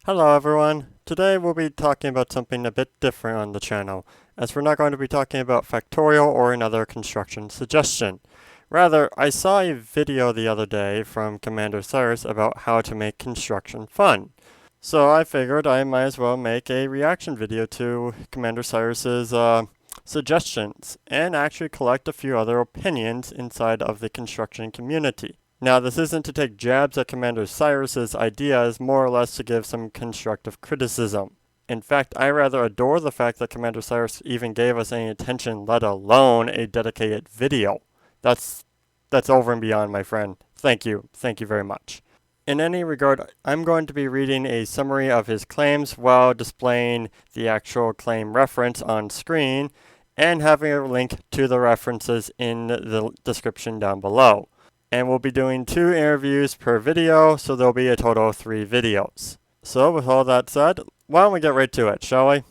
Hello everyone. Today we'll be talking about something a bit different on the channel, as we're not going to be talking about factorial or another construction suggestion. Rather, I saw a video the other day from Commander Cyrus about how to make construction fun. So I figured I might as well make a reaction video to Commander Cyrus's suggestions and actually collect a few other opinions inside of the construction community. Now, this isn't to take jabs at Commander Cyrus's ideas, more or less to give some constructive criticism. In fact, I rather adore the fact that Commander Cyrus even gave us any attention, let alone a dedicated video. That's over and beyond, my friend. Thank you. Thank you very much. In any regard, I'm going to be reading a summary of his claims while displaying the actual claim reference on screen and having a link to the references in the description down below. And we'll be doing 2 interviews per video, so there'll be a total of 3 videos. So with all that said, why don't we get right to it, shall we?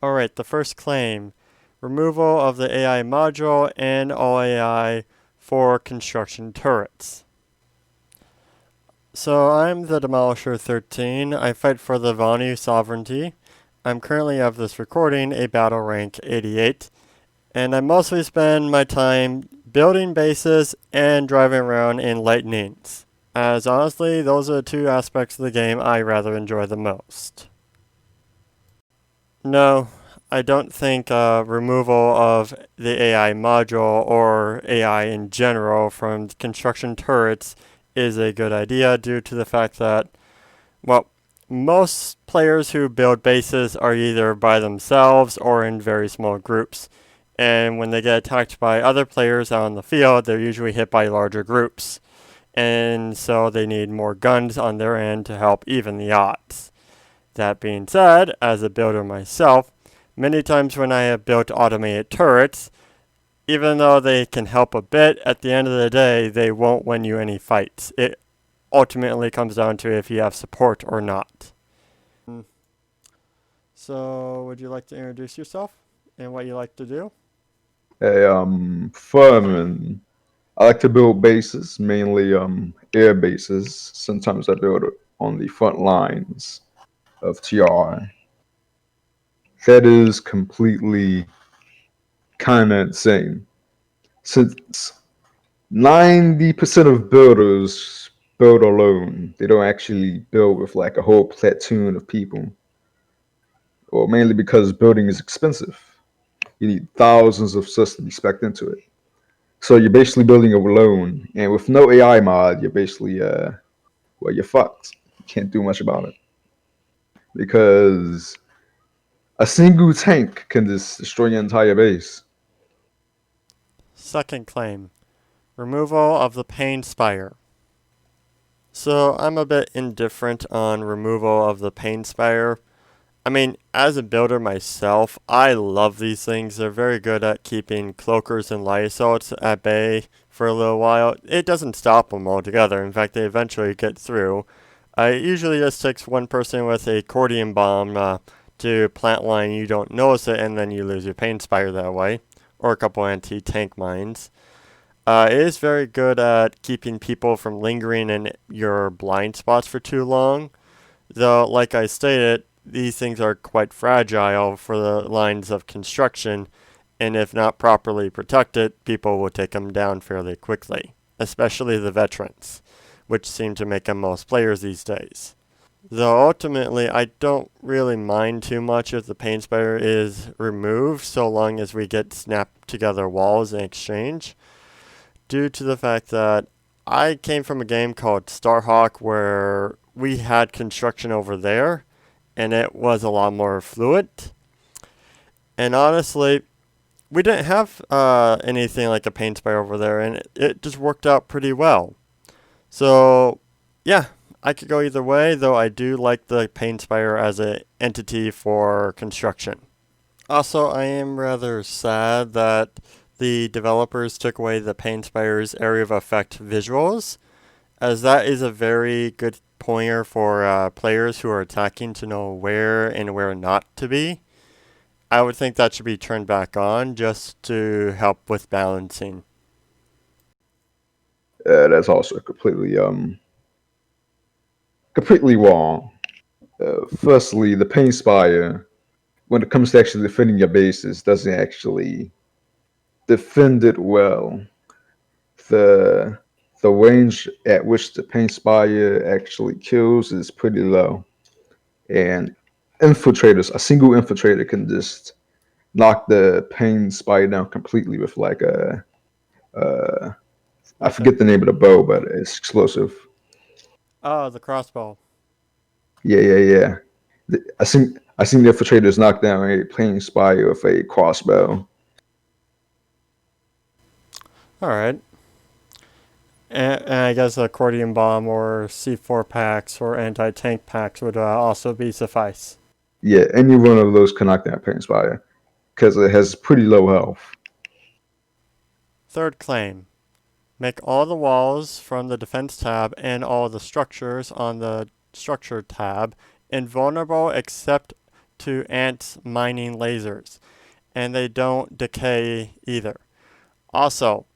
Alright, the first claim. Removal of the AI module and all AI for construction turrets. So I'm the Demolisher 13. I fight for the Vanu sovereignty. I'm currently, of this recording, a battle rank 88. And I mostly spend my time building bases and driving around in lightnings, as honestly those are the 2 aspects of the game I rather enjoy the most. No, I don't think removal of the AI module or AI in general from construction turrets is a good idea due to the fact that, well, most players who build bases are either by themselves or in very small groups. And when they get attacked by other players out on the field, they're usually hit by larger groups. And so they need more guns on their end to help even the odds. That being said, as a builder myself, many times when I have built automated turrets, even though they can help a bit, at the end of the day, they won't win you any fights. It ultimately comes down to if you have support or not. So, would you like to introduce yourself and what you like to do? Hey, Fermen. I like to build bases, mainly air bases. Sometimes I build it on the front lines of TR. That is completely kind of insane. Since 90% of builders build alone, they don't actually build with like a whole platoon of people. Well, mainly because building is expensive. You need thousands of systems spec'd into it. So you're basically building it alone, and with no AI mod, you're basically well, you're fucked. You can't do much about it because a single tank can just destroy your entire base. Second claim. Removal of the pain spire. So I'm a bit indifferent on removal of the pain spire. I mean, as a builder myself, I love these things. They're very good at keeping cloakers and lysotes at bay for a little while. It doesn't stop them altogether. In fact, they eventually get through. It usually just takes one person with a accordion bomb to plant line. You don't notice it, and then you lose your pain spire that way. Or a couple anti-tank mines. It is very good at keeping people from lingering in your blind spots for too long. Though, like I stated, these things are quite fragile for the lines of construction, and if not properly protected, people will take them down fairly quickly, especially the veterans, which seem to make up most players these days. Though ultimately, I don't really mind too much if the pain spire is removed, so long as we get snapped together walls in exchange, due to the fact that I came from a game called Starhawk where we had construction over there, and it was a lot more fluid. And honestly, we didn't have anything like a pain spire over there, and it just worked out pretty well. So, yeah, I could go either way, though I do like the pain spire as an entity for construction. Also, I am rather sad that the developers took away the pain spire's area of effect visuals, as that is a very good pointer for players who are attacking to know where and where not to be. I would think that should be turned back on just to help with balancing. That's also completely wrong. Firstly, the Pain Spire, when it comes to actually defending your bases, doesn't actually defend it well. The the range at which the Pain Spire actually kills is pretty low, and infiltrators, a single infiltrator can just knock the Pain Spire down completely with like a I forget Weapon. the name of the bow, but it's explosive. Oh, the crossbow. Yeah, yeah, yeah. I seen the infiltrators knock down a Pain Spire with a crossbow. Alright. And I guess accordion bomb or C4 packs or anti-tank packs would also be suffice. Yeah, any one of those can knock down Pain Spire because it has pretty low health. Third claim. Make all the walls from the defense tab and all the structures on the structure tab invulnerable except to ants mining lasers, and they don't decay either. Also,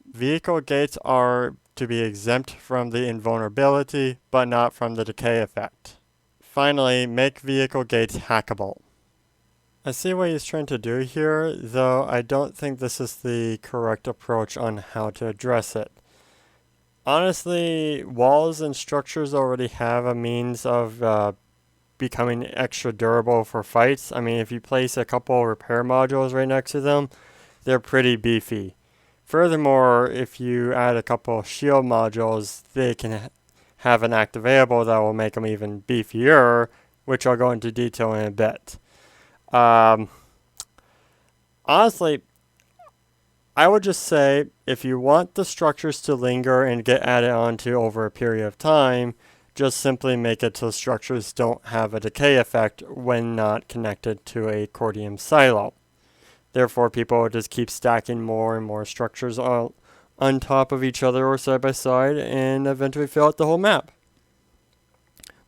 vehicle gates are to be exempt from the invulnerability, but not from the decay effect. Finally, make vehicle gates hackable. I see what he's trying to do here, though I don't think this is the correct approach on how to address it. Honestly, walls and structures already have a means of becoming extra durable for fights. I mean, if you place a couple repair modules right next to them, they're pretty beefy. Furthermore, if you add a couple shield modules, they can have an activatable that will make them even beefier, which I'll go into detail in a bit. Um, Honestly, I would just say if you want the structures to linger and get added onto over a period of time, just simply make it so structures don't have a decay effect when not connected to a cordium silo. Therefore, people will just keep stacking more and more structures on top of each other or side by side and eventually fill out the whole map.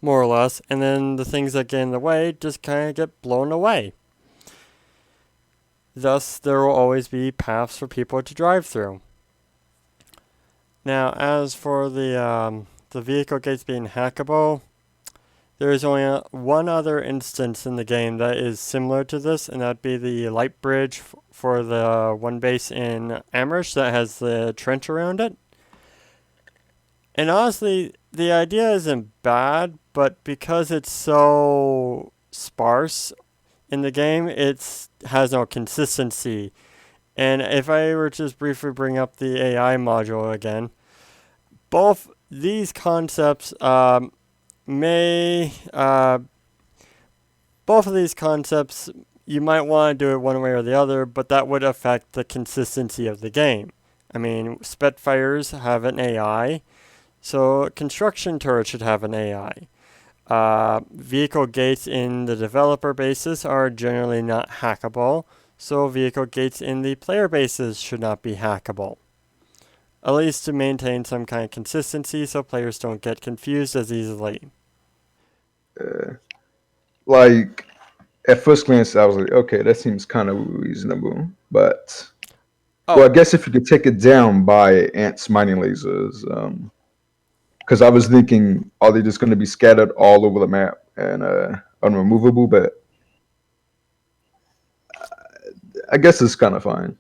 More or less. And then the things that get in the way just kind of get blown away. Thus, there will always be paths for people to drive through. Now, as for the vehicle gates being hackable, there is only one other instance in the game that is similar to this, and that'd be the light bridge for the one base in Amherst that has the trench around it. And honestly, the idea isn't bad, but because it's so sparse in the game, it has no consistency. And if I were to just briefly bring up the AI module again, both these concepts may both of these concepts you might want to do it one way or the other, but that would affect the consistency of the game. I mean, Spitfires have an AI, so construction turrets should have an AI. Vehicle gates in the developer bases are generally not hackable, so vehicle gates in the player bases should not be hackable. At least to maintain some kind of consistency so players don't get confused as easily. Like at first glance, I was like, okay, that seems kind of reasonable, but well, I Oh, guess if you could take it down by ants mining lasers, because I was thinking, are they just going to be scattered all over the map and unremovable? But I guess it's kind of fine.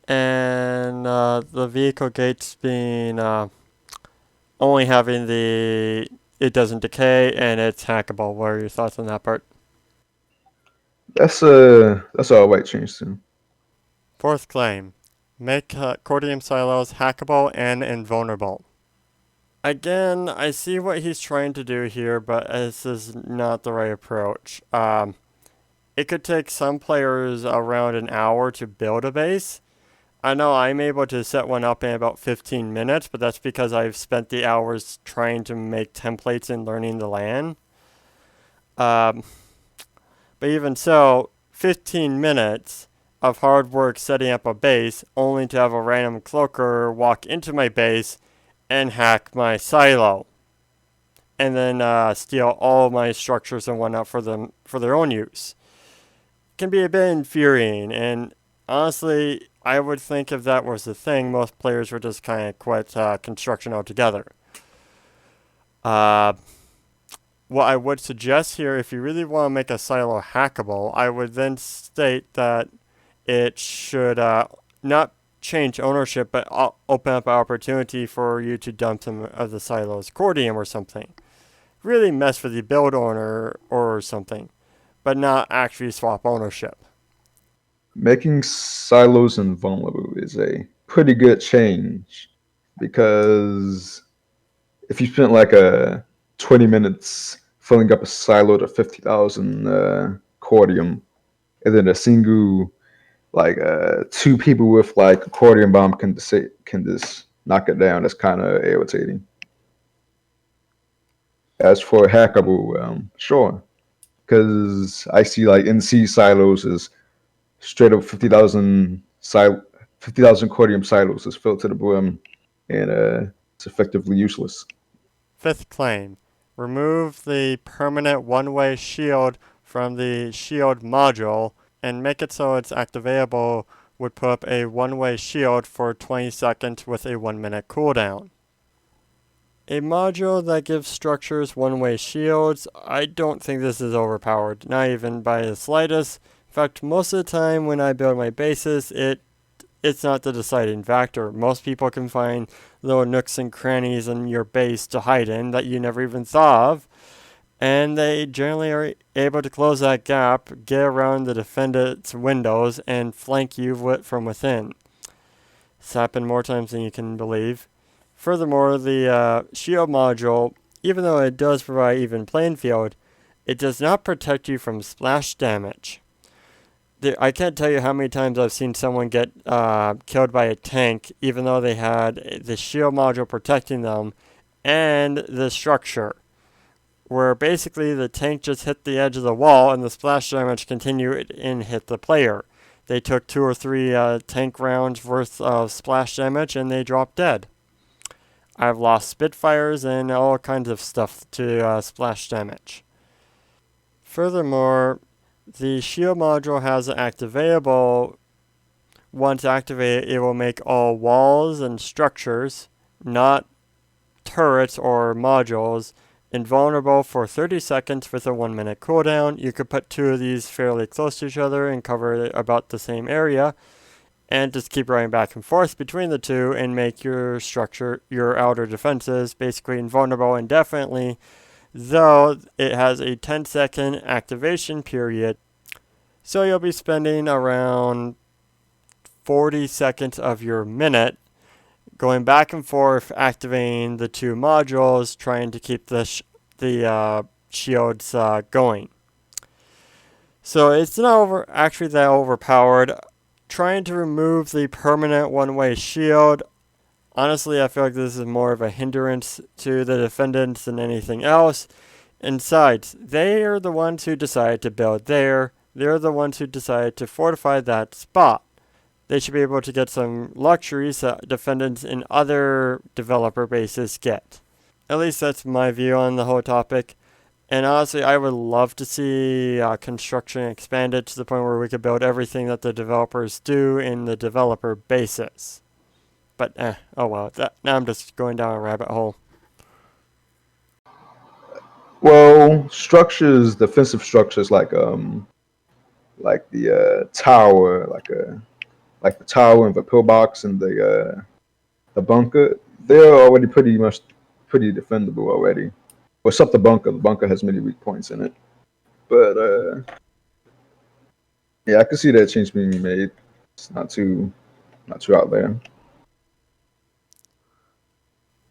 and the vehicle gates being only having the it doesn't decay and it's hackable. What are your thoughts on that part? That's all right change too. Fourth claim. Make cordium silos hackable and invulnerable. Again, I see what he's trying to do here, but this is not the right approach. It could take some players around an hour to build a base. I know I'm able to set one up in about 15 minutes, but that's because I've spent the hours trying to make templates and learning the LAN. Um, but even so, 15 minutes of hard work setting up a base only to have a random cloaker walk into my base and hack my silo. And then steal all of my structures and whatnot for them for their own use. Can be a bit infuriating, and honestly, I would think if that was the thing, most players would just kind of quit construction altogether. Uh, what I would suggest here, if you really want to make a silo hackable, I would then state that it should not change ownership, but open up an opportunity for you to dump some of the silos cordium or something. Really mess with the build owner or something, but not actually swap ownership. Making silos invulnerable is a pretty good change because if you spent like a 20 minutes filling up a silo to 50,000 cordium, and then a single like two people with like a cordium bomb can just knock it down. That's kind of irritating. As for hackable, sure, because I see like NC silos is straight up 50,000 cordium silos is filled to the brim, and it's effectively useless. Fifth claim, remove the permanent one-way shield from the shield module and make it so it's activatable would put up a one-way shield for 20 seconds with a 1-minute cooldown. A module that gives structures one-way shields, I don't think this is overpowered, not even by the slightest. In fact, most of the time when I build my bases, it's not the deciding factor. Most people can find little nooks and crannies in your base to hide in that you never even thought of, and they generally are able to close that gap, get around the defendant's windows, and flank you from within. It's happened more times than you can believe. Furthermore, the shield module, even though it does provide even playing field, it does not protect you from splash damage. I can't tell you how many times I've seen someone get killed by a tank, even though they had the shield module protecting them and the structure, where basically the tank just hit the edge of the wall and the splash damage continued and hit the player. They took 2 or 3 tank rounds worth of splash damage and they dropped dead. I've lost Spitfires and all kinds of stuff to splash damage. Furthermore, the shield module has an activatable. Once activated, it will make all walls and structures, not turrets or modules, invulnerable for 30 seconds with a 1-minute cooldown. You could put 2 of these fairly close to each other and cover about the same area, and just keep running back and forth between the two and make your structure, your outer defenses, basically invulnerable indefinitely, though it has a 10-second activation period. So you'll be spending around 40 seconds of your minute going back and forth, activating the 2 modules, trying to keep the shields going. So it's not actually that overpowered. Trying to remove the permanent one-way shield, honestly, I feel like this is more of a hindrance to the defendants than anything else. And besides, they are the ones who decided to build there. They're the ones who decided to fortify that spot. They should be able to get some luxuries that defendants in other developer bases get. At least that's my view on the whole topic. And honestly, I would love to see construction expanded to the point where we could build everything that the developers do in the developer bases. But oh well, now I'm just going down a rabbit hole. Well, structures, defensive structures like the tower, like the tower and the pillbox and the bunker, they're already pretty defendable already. Except the bunker. The bunker has many weak points in it. But yeah, I can see that change being made. It's not too out there.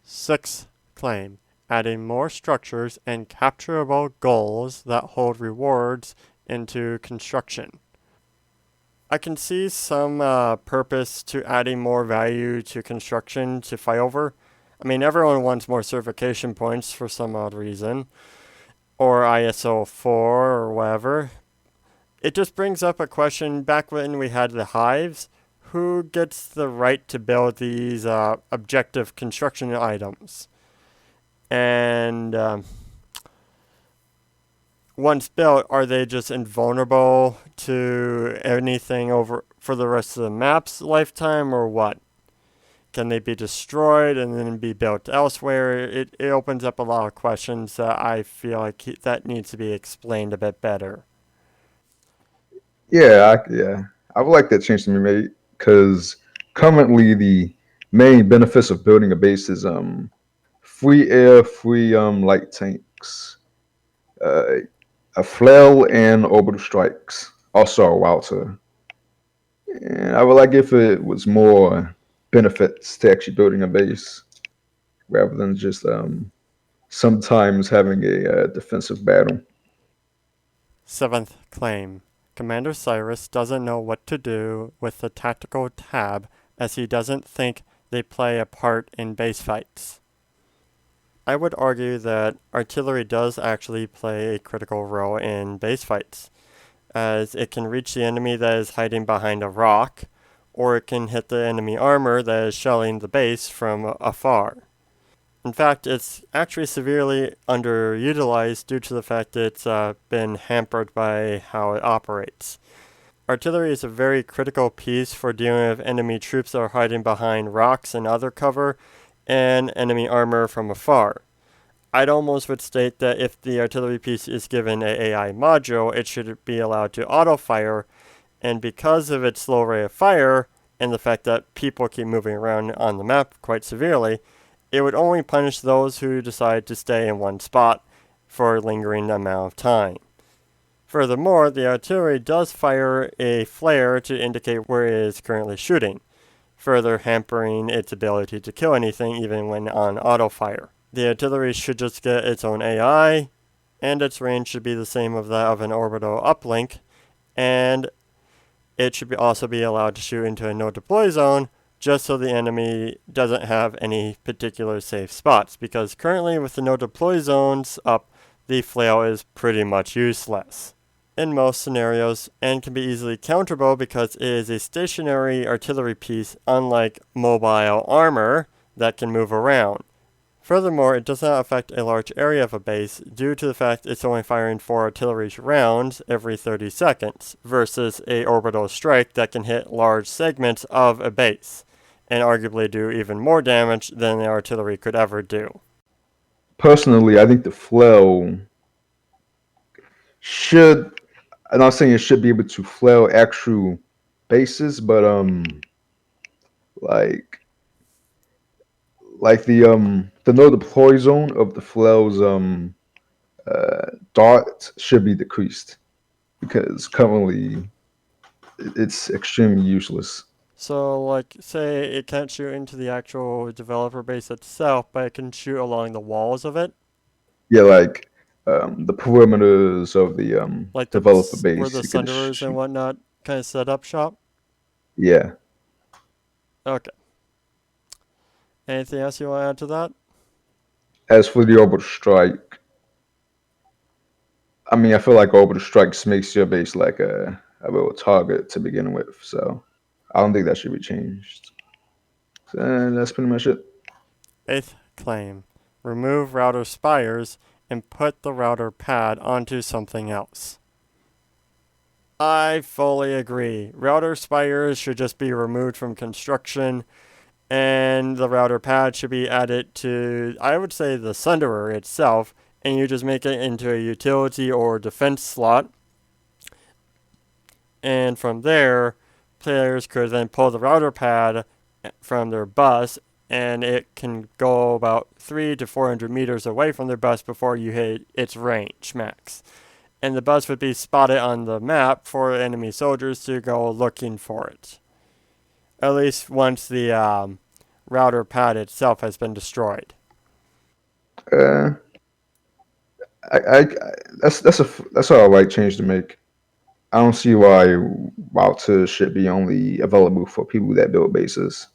6th claim, adding more structures and capturable goals that hold rewards into construction. I can see some purpose to adding more value to construction to fight over. I mean, everyone wants more certification points for some odd reason, or ISO 4 or whatever. It just brings up a question back when we had the hives. Who gets the right to build these objective construction items? And once built, are they just invulnerable to anything over for the rest of the map's lifetime, or what? Can they be destroyed and then be built elsewhere? It opens up a lot of questions that I feel like that needs to be explained a bit better. Yeah, I would like that change to be made because currently the main benefits of building a base is free air, free light tanks, uh, a flail, and orbital strikes. Also a router. And I would like if it was more benefits to actually building a base rather than just sometimes having a defensive battle. Seventh claim. Commander Cyrus doesn't know what to do with the tactical tab as he doesn't think they play a part in base fights. I would argue that artillery does actually play a critical role in base fights, as it can reach the enemy that is hiding behind a rock, or it can hit the enemy armor that is shelling the base from afar. In fact, it's actually severely underutilized due to the fact that it's been hampered by how it operates. Artillery is a very critical piece for dealing with enemy troops that are hiding behind rocks and other cover, and enemy armor from afar. I'd almost would state that if the artillery piece is given an AI module, it should be allowed to auto-fire, and because of its slow rate of fire, and the fact that people keep moving around on the map quite severely, it would only punish those who decide to stay in one spot for a lingering amount of time. Furthermore, the artillery does fire a flare to indicate where it is currently shooting, further hampering its ability to kill anything even when on auto-fire. The artillery should just get its own AI, and its range should be the same of that of an orbital uplink, and it should also be allowed to shoot into a no-deploy zone, just so the enemy doesn't have any particular safe spots, because currently with the no-deploy zones up, the flail is pretty much useless in most scenarios and can be easily counterable because it is a stationary artillery piece, unlike mobile armor that can move around. Furthermore, it does not affect a large area of a base due to the fact it's only firing 4 artillery rounds every 30 seconds versus a orbital strike that can hit large segments of a base and arguably do even more damage than the artillery could ever do. Personally, I think the flail should. I'm not saying it should be able to flail actual bases, but like the no deploy zone of the flail's dart should be decreased because currently it's extremely useless. So, like, say it can't shoot into the actual developer base itself, but it can shoot along the walls of it, Yeah, like the perimeters of the like developer where the base, you can sunderers and whatnot kind of set up shop. yeah. Okay. Anything else you want to add to that? As for the orbital strike, I mean, I feel like orbital strikes makes your base like a real target to begin with, so I don't think that should be changed. So, that's pretty much it. Eighth claim. Remove router spires and put the router pad onto something else. I fully agree. Router spires should just be removed from construction, and the router pad should be added to, I would say, the Sunderer itself, and you just make it into a utility or defense slot. And from there, players could then pull the router pad from their bus, and it can go about 300 to 400 meters away from their bus before you hit its range max. And the bus would be spotted on the map for enemy soldiers to go looking for it. At least once the router pad itself has been destroyed. Uh, I that's all right change to make. I don't see why routers should be only available for people that build bases.